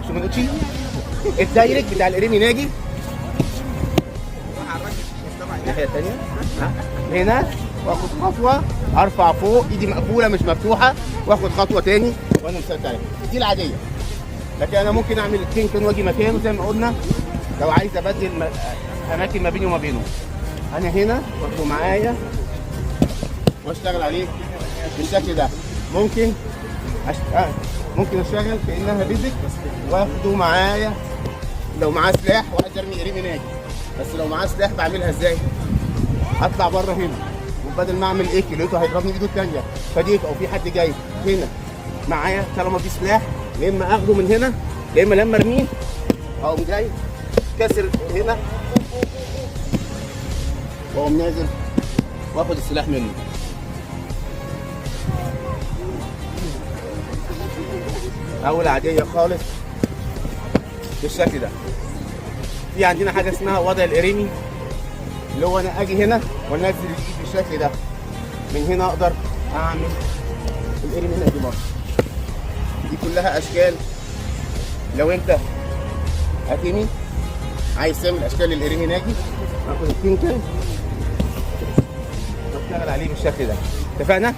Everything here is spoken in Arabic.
شوف الاتشي الدايركت بتاع الاريمي ناجي الناحيه الثانيه. هنا واخد خطوه ارفع فوق، ايدي مقفوله مش مفتوحه، واخد خطوه تاني وانا مثبت عليها. دي العاديه. لكن انا ممكن اعمل الكينكن واجي مكانه زي ما قلنا لو عايز ابدل اماكن ما بيني وما بينه. انا هنا واخده معايا واشتغل عليه بالشكل ده. ممكن ممكن اشتغل كانها بيزك واخده معايا لو معاه سلاح وعايز ارمي ارمي ناجي. بس لو معاه سلاح بعملها ازاي؟ اطلع بره هنا وبدل ما اعمل ايه لقيته هيضربني بايده الثانيه، فدي او في حد جاي هنا معايا طالما في سلاح، يا اما اخده من هنا يا اما لما ارميه اقوم جاي كسر هنا واقوم نازل واخد السلاح منه. اول عاديه خالص بالشكل ده. في عندنا حاجه اسمها وضع الاريمي اللي هو انا اجي هنا وانزل الايد بالشكل ده. من هنا اقدر اعمل الاريمي هنا دي برضه. دي كلها اشكال. لو انت هتيمي عايز تعمل اشكال الاريمي ناجي اخد الكينكن واشتغل عليه بالشكل ده. اتفقنا؟